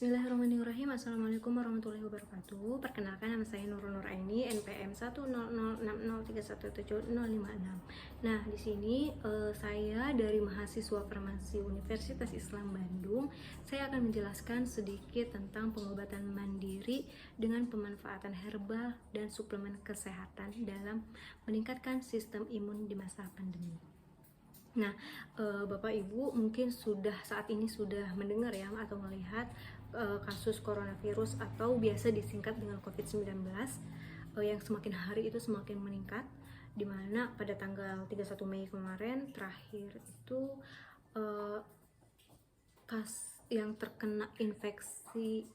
Bismillahirrahmanirrahim. Assalamualaikum warahmatullahi wabarakatuh. Perkenalkan, nama saya Nurul Nuraini, NPM 10060317056. Nah, di sini saya dari mahasiswa farmasi Universitas Islam Bandung. Saya akan menjelaskan sedikit tentang pengobatan mandiri dengan pemanfaatan herbal dan suplemen kesehatan dalam meningkatkan sistem imun di masa pandemi. Nah, Bapak Ibu mungkin saat ini sudah mendengar ya atau melihat kasus coronavirus atau biasa disingkat dengan COVID-19 yang semakin hari itu semakin meningkat, di mana pada tanggal 31 Mei kemarin terakhir itu yang terkena infeksi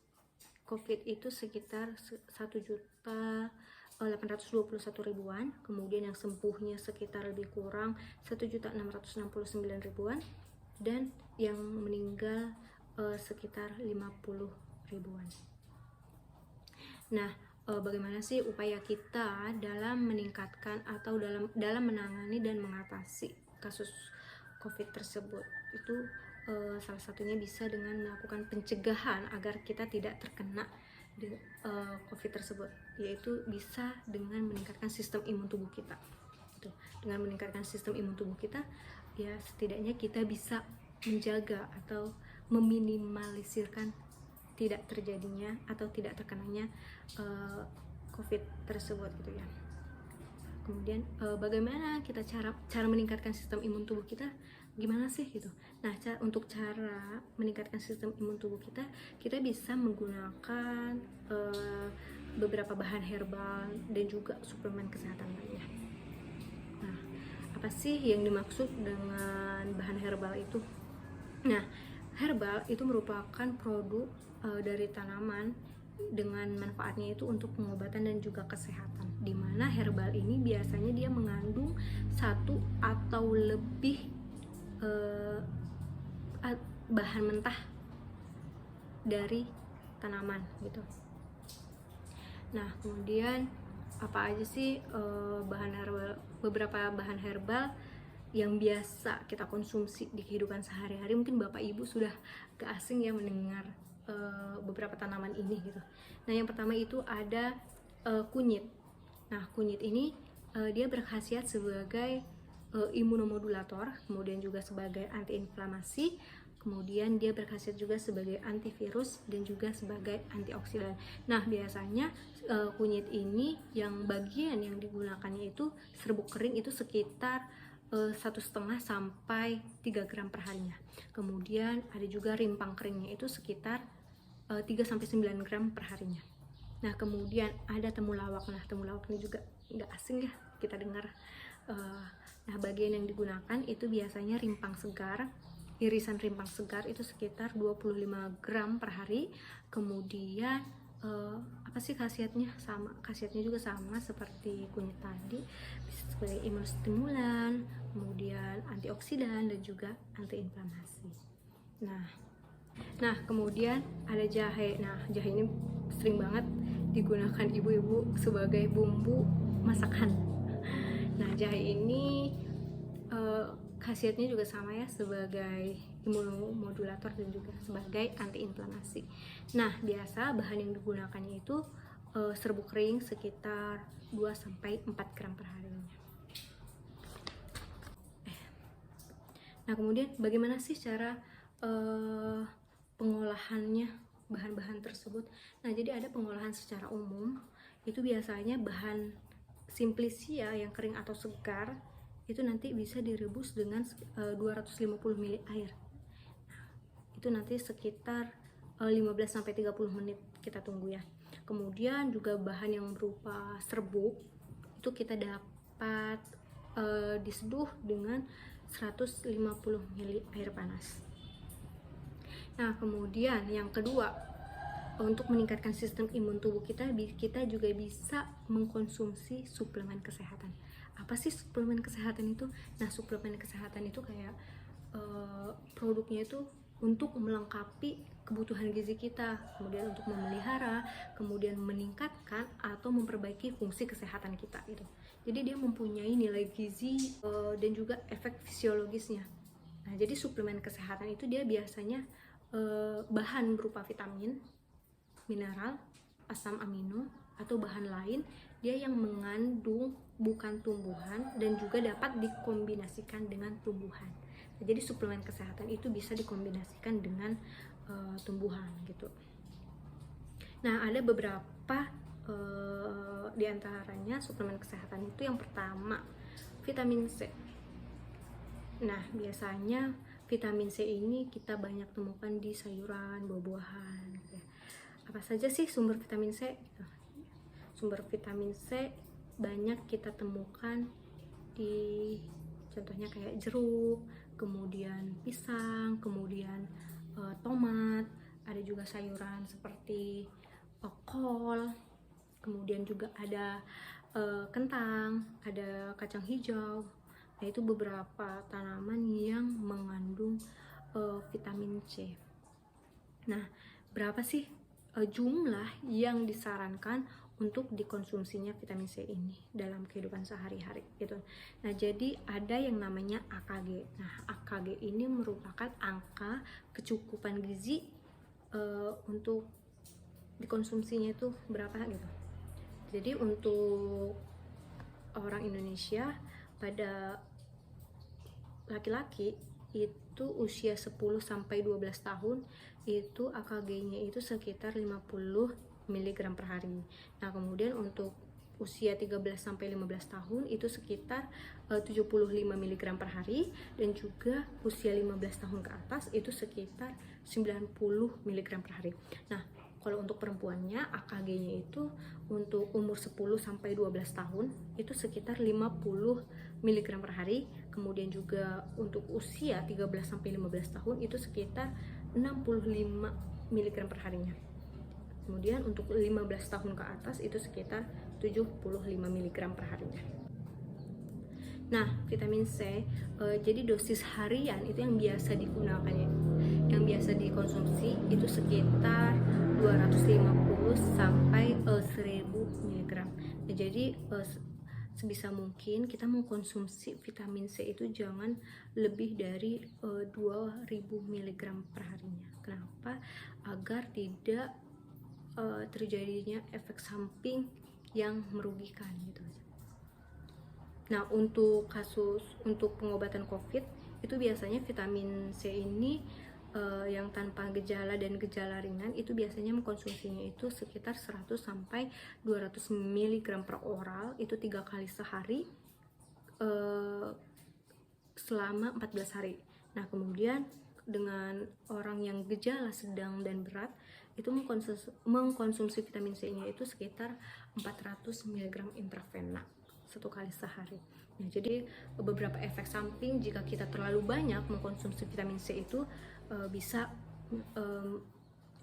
COVID itu sekitar 1.821.000-an, kemudian yang sembuhnya sekitar lebih kurang 1.669.000-an, dan yang meninggal sekitar 50.000-an. Nah, bagaimana sih upaya kita dalam meningkatkan atau dalam menangani dan mengatasi kasus COVID tersebut? Itu salah satunya bisa dengan melakukan pencegahan agar kita tidak terkena COVID tersebut, yaitu bisa dengan meningkatkan sistem imun tubuh kita. Dengan meningkatkan sistem imun tubuh kita, ya setidaknya kita bisa menjaga atau meminimalisirkan tidak terjadinya atau tidak terkenanya COVID tersebut gitu ya. Kemudian bagaimana kita cara meningkatkan sistem imun tubuh kita, gimana sih gitu. Nah, untuk cara meningkatkan sistem imun tubuh kita bisa menggunakan beberapa bahan herbal dan juga suplemen kesehatan lainnya. Nah, apa sih yang dimaksud dengan bahan herbal itu? Nah, herbal itu merupakan produk dari tanaman dengan manfaatnya itu untuk pengobatan dan juga kesehatan, di mana herbal ini biasanya dia mengandung satu atau lebih bahan mentah dari tanaman gitu. Nah, kemudian apa aja sih beberapa bahan herbal yang biasa kita konsumsi di kehidupan sehari-hari? Mungkin Bapak Ibu sudah gak asing ya mendengar beberapa tanaman ini gitu. Nah, yang pertama itu ada kunyit. Nah, kunyit ini dia berkhasiat sebagai imunomodulator, kemudian juga sebagai antiinflamasi, kemudian dia berkhasiat juga sebagai antivirus dan juga sebagai antioksidan. Nah, biasanya kunyit ini yang bagian yang digunakannya itu serbuk kering itu sekitar 1,5 sampai 3 gram per harinya. Kemudian ada juga rimpang keringnya itu sekitar 3 sampai 9 gram per harinya. Nah, kemudian ada temulawak. Nah, temulawak ini juga nggak asing ya kita dengar. Nah, bagian yang digunakan itu biasanya rimpang segar. Irisan rimpang segar itu sekitar 25 gram per hari. Kemudian apa sih khasiatnya? Khasiatnya juga sama seperti kunyit tadi, sebagai imunostimulan, kemudian antioksidan dan juga antiinflamasi. Nah, kemudian ada jahe. Nah, jahe ini sering banget digunakan ibu-ibu sebagai bumbu masakan. Nah, jahe ini khasiatnya juga sama ya, sebagai imunomodulator dan juga sebagai antiinflamasi. Nah, biasa bahan yang digunakannya itu serbuk kering sekitar 2 sampai 4 gram per harinya. Nah, kemudian bagaimana sih cara pengolahannya bahan-bahan tersebut? Nah, jadi ada pengolahan secara umum. Itu biasanya bahan simplicia yang kering atau segar itu nanti bisa direbus dengan 250 ml air. Nah, itu nanti sekitar 15 sampai 30 menit kita tunggu ya. Kemudian juga bahan yang berupa serbuk itu kita dapat diseduh dengan 150 ml air panas. Nah, kemudian yang kedua, untuk meningkatkan sistem imun tubuh kita juga bisa mengkonsumsi suplemen kesehatan. Apa sih suplemen kesehatan itu? Nah, suplemen kesehatan itu kayak produknya itu untuk melengkapi kebutuhan gizi kita, kemudian untuk memelihara, kemudian meningkatkan atau memperbaiki fungsi kesehatan kita gitu. Jadi dia mempunyai nilai gizi dan juga efek fisiologisnya. Nah, jadi suplemen kesehatan itu dia biasanya bahan berupa vitamin, mineral, asam amino, atau bahan lain dia yang mengandung bukan tumbuhan dan juga dapat dikombinasikan dengan tumbuhan. Jadi suplemen kesehatan itu bisa dikombinasikan dengan tumbuhan gitu. Nah, ada beberapa di antaranya suplemen kesehatan itu yang pertama vitamin C. Nah, biasanya vitamin C ini kita banyak temukan di sayuran, buah-buahan gitu. Apa saja sih sumber vitamin C? Sumber vitamin C banyak kita temukan di contohnya kayak jeruk, kemudian pisang, kemudian tomat, ada juga sayuran seperti kol, kemudian juga ada kentang, ada kacang hijau. Nah, itu beberapa tanaman yang mengandung vitamin C. Nah, berapa sih jumlah yang disarankan untuk dikonsumsinya vitamin C ini dalam kehidupan sehari-hari gitu. Nah, jadi ada yang namanya AKG. Nah, AKG ini merupakan angka kecukupan gizi untuk dikonsumsinya itu berapa gitu. Jadi untuk orang Indonesia pada laki-laki itu usia 10 sampai 12 tahun itu AKG-nya itu sekitar 50 mg per hari. Nah, kemudian untuk usia 13 sampai 15 tahun itu sekitar 75 mg per hari, dan juga usia 15 tahun ke atas itu sekitar 90 mg per hari. Nah, kalau untuk perempuannya AKG-nya itu untuk umur 10 sampai 12 tahun itu sekitar 50 mg per hari. Kemudian juga untuk usia 13 sampai 15 tahun itu sekitar 65 mg per harinya. Kemudian untuk 15 tahun ke atas itu sekitar 75 mg per harinya. Nah, vitamin C jadi dosis harian itu yang biasa digunakannya, yang biasa dikonsumsi itu sekitar 250 sampai 1000 mg. Nah, jadi sebisa mungkin kita mengkonsumsi vitamin C itu jangan lebih dari 2000 mg per harinya. Kenapa? Agar tidak terjadinya efek samping yang merugikan gitu. Nah, untuk pengobatan COVID itu biasanya vitamin C ini yang tanpa gejala dan gejala ringan itu biasanya mengkonsumsinya itu sekitar 100 sampai 200 mg per oral itu 3 kali sehari selama 14 hari. Nah, kemudian dengan orang yang gejala sedang dan berat itu mengkonsumsi vitamin C-nya itu sekitar 400 mg intravena 1 kali sehari. Nah, jadi beberapa efek samping jika kita terlalu banyak mengkonsumsi vitamin C itu bisa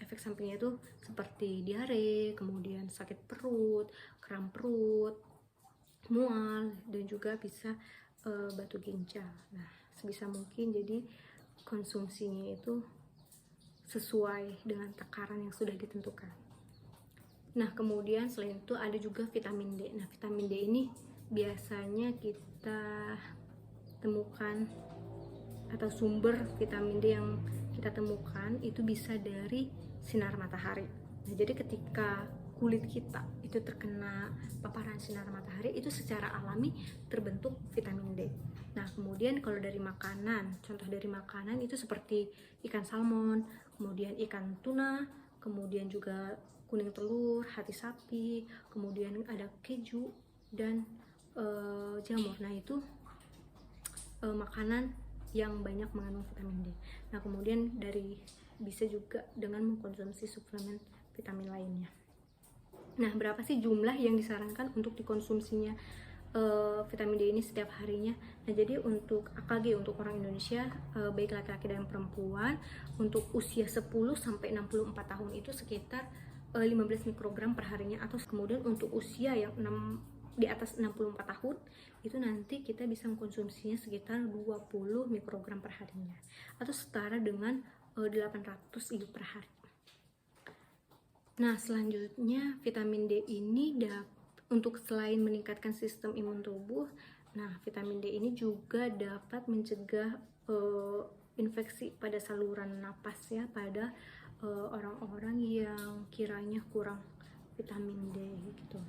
efek sampingnya itu seperti diare, kemudian sakit perut, kram perut, mual, dan juga bisa batu ginjal. Nah, sebisa mungkin jadi konsumsinya itu sesuai dengan takaran yang sudah ditentukan. Nah, kemudian selain itu ada juga vitamin D. Nah, vitamin D ini biasanya kita temukan atau sumber vitamin D yang kita temukan itu bisa dari sinar matahari. Nah, jadi ketika kulit kita itu terkena paparan sinar matahari itu secara alami terbentuk vitamin D. Nah, kemudian kalau dari makanan, contoh dari makanan itu seperti ikan salmon, kemudian ikan tuna, kemudian juga kuning telur, hati sapi, kemudian ada keju dan jamur. Nah, itu makanan yang banyak mengandung vitamin D. Nah, kemudian bisa juga dengan mengkonsumsi suplemen vitamin lainnya. Nah, berapa sih jumlah yang disarankan untuk dikonsumsinya vitamin D ini setiap harinya? Nah, jadi untuk AKG untuk orang Indonesia baik laki-laki dan perempuan untuk usia 10 sampai 64 tahun itu sekitar 15 mikrogram per harinya, atau kemudian untuk usia yang di atas 64 tahun itu nanti kita bisa mengkonsumsinya sekitar 20 mikrogram per harinya atau setara dengan 800 IU per hari. Nah, selanjutnya vitamin D ini untuk selain meningkatkan sistem imun tubuh, nah vitamin D ini juga dapat mencegah infeksi pada saluran napas ya pada orang-orang yang kiranya kurang vitamin D gitu.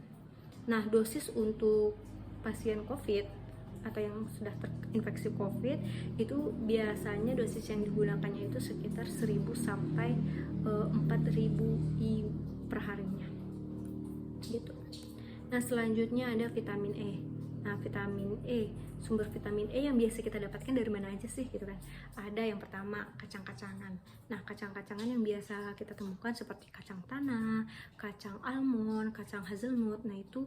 Nah, dosis untuk pasien COVID atau yang sudah terinfeksi COVID itu biasanya dosis yang digunakannya itu sekitar 1000 sampai 4000 IU per harinya gitu. Nah, selanjutnya ada vitamin E. Nah, vitamin E, sumber vitamin E yang biasa kita dapatkan dari mana aja sih gitu kan? Ada yang pertama kacang-kacangan. Nah, kacang-kacangan yang biasa kita temukan seperti kacang tanah, kacang almond, kacang hazelnut. Nah, itu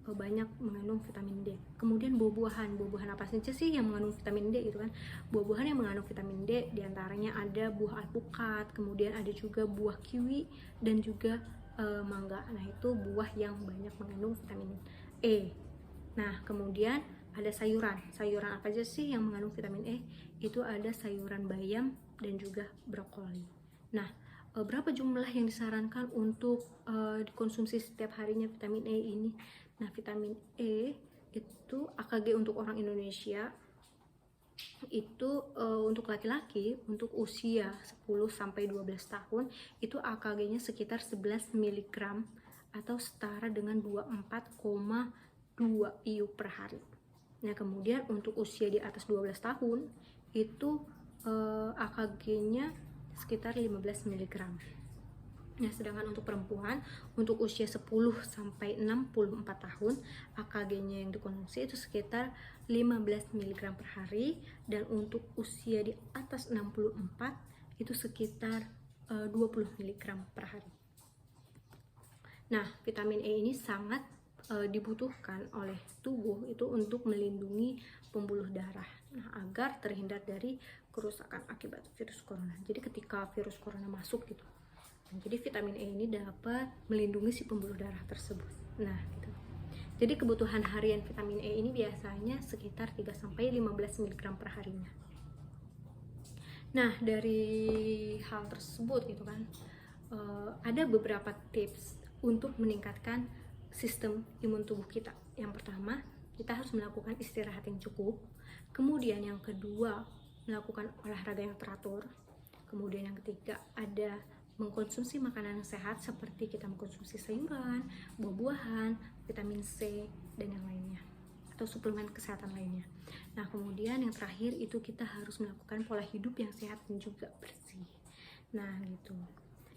banyak mengandung vitamin D. Kemudian buah-buahan. Buah-buahan apa saja sih yang mengandung vitamin D gitu kan? Buah-buahan yang mengandung vitamin D diantaranya ada buah alpukat, kemudian ada juga buah kiwi dan juga mangga. Nah, itu buah yang banyak mengandung vitamin E. Nah, kemudian ada sayuran. Sayuran apa aja sih yang mengandung vitamin E? Itu ada sayuran bayam dan juga brokoli. Nah, berapa jumlah yang disarankan untuk dikonsumsi setiap harinya vitamin E ini? Nah, vitamin E itu AKG untuk orang Indonesia itu untuk laki-laki untuk usia 10 sampai 12 tahun itu AKG-nya sekitar 11 mg atau setara dengan 24,2 IU per hari. Nah, kemudian untuk usia di atas 12 tahun itu AKG-nya sekitar 15 mg. Nah, sedangkan untuk perempuan untuk usia 10 sampai 64 tahun AKG-nya yang dikonsumsi itu sekitar 15 mg per hari, dan untuk usia di atas 64 itu sekitar 20 mg per hari. Nah, vitamin E ini sangat dibutuhkan oleh tubuh itu untuk melindungi pembuluh darah, nah, agar terhindar dari kerusakan akibat virus corona. Jadi ketika virus corona masuk gitu, jadi vitamin E ini dapat melindungi si pembuluh darah tersebut. Nah, gitu. Jadi kebutuhan harian vitamin E ini biasanya sekitar 3 sampai 15 mg per harinya. Nah, dari hal tersebut gitu kan, ada beberapa tips untuk meningkatkan sistem imun tubuh kita. Yang pertama, kita harus melakukan istirahat yang cukup. Kemudian yang kedua, melakukan olahraga yang teratur. Kemudian yang ketiga, ada mengkonsumsi makanan yang sehat seperti kita mengkonsumsi sayuran, buah-buahan, vitamin C, dan yang lainnya, atau suplemen kesehatan lainnya. Nah, kemudian yang terakhir itu kita harus melakukan pola hidup yang sehat dan juga bersih. Nah, gitu.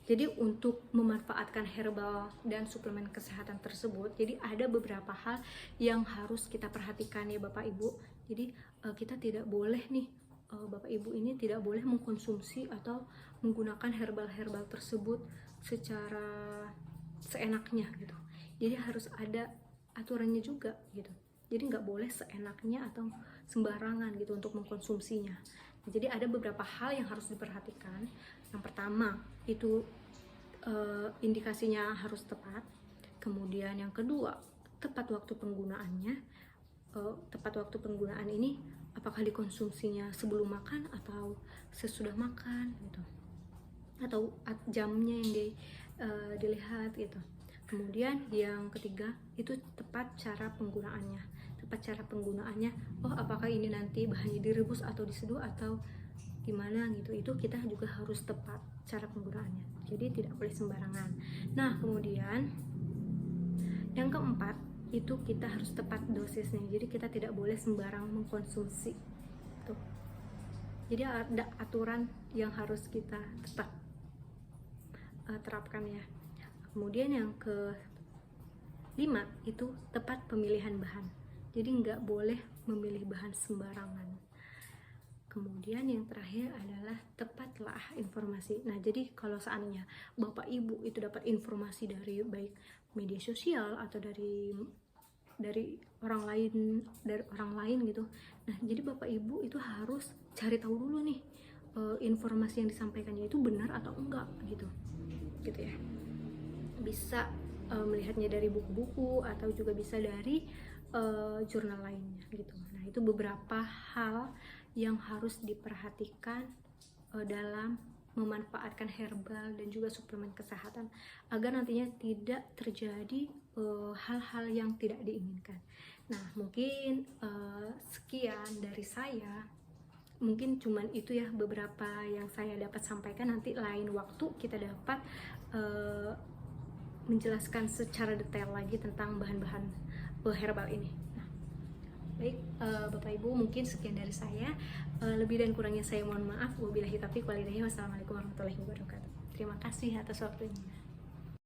Jadi untuk memanfaatkan herbal dan suplemen kesehatan tersebut, jadi ada beberapa hal yang harus kita perhatikan ya Bapak Ibu. Jadi kita tidak boleh nih, Bapak Ibu ini tidak boleh mengkonsumsi atau menggunakan herbal-herbal tersebut secara seenaknya gitu. Jadi harus ada aturannya juga gitu. Jadi nggak boleh seenaknya atau sembarangan gitu untuk mengkonsumsinya. Jadi ada beberapa hal yang harus diperhatikan. Yang pertama itu indikasinya harus tepat. Kemudian yang kedua, tepat waktu penggunaannya. Tepat waktu penggunaan ini apakah dikonsumsinya sebelum makan atau sesudah makan gitu, atau jamnya yang dilihat gitu. Kemudian yang ketiga itu tepat cara penggunaannya. Tepat cara penggunaannya, apakah ini nanti bahannya direbus atau diseduh atau gimana gitu, itu kita juga harus tepat cara penggunaannya, jadi tidak boleh sembarangan. Nah, kemudian yang keempat itu kita harus tepat dosisnya, jadi kita tidak boleh sembarang mengkonsumsi tuh. Jadi ada aturan yang harus kita tetap terapkan ya. Kemudian yang kelima itu tepat pemilihan bahan, jadi nggak boleh memilih bahan sembarangan. Kemudian yang terakhir adalah tepatlah informasi. Nah, jadi kalau seandainya Bapak Ibu itu dapat informasi dari baik media sosial atau dari orang lain gitu. Nah, jadi Bapak Ibu itu harus cari tahu dulu nih informasi yang disampaikannya itu benar atau enggak gitu. Gitu ya. Bisa melihatnya dari buku-buku atau juga bisa dari jurnal lainnya gitu. Nah, itu beberapa hal yang harus diperhatikan dalam memanfaatkan herbal dan juga suplemen kesehatan agar nantinya tidak terjadi hal-hal yang tidak diinginkan. Nah, mungkin sekian dari saya. mungkin cuman itu ya beberapa yang saya dapat sampaikan. Nanti lain waktu kita dapat menjelaskan secara detail lagi tentang bahan-bahan herbal ini. Nah, baik Bapak Ibu, mungkin sekian dari saya. Lebih dan kurangnya saya mohon maaf. Wabillahi taufiq walhidayah. Wassalamualaikum warahmatullahi wabarakatuh. Terima kasih atas waktunya.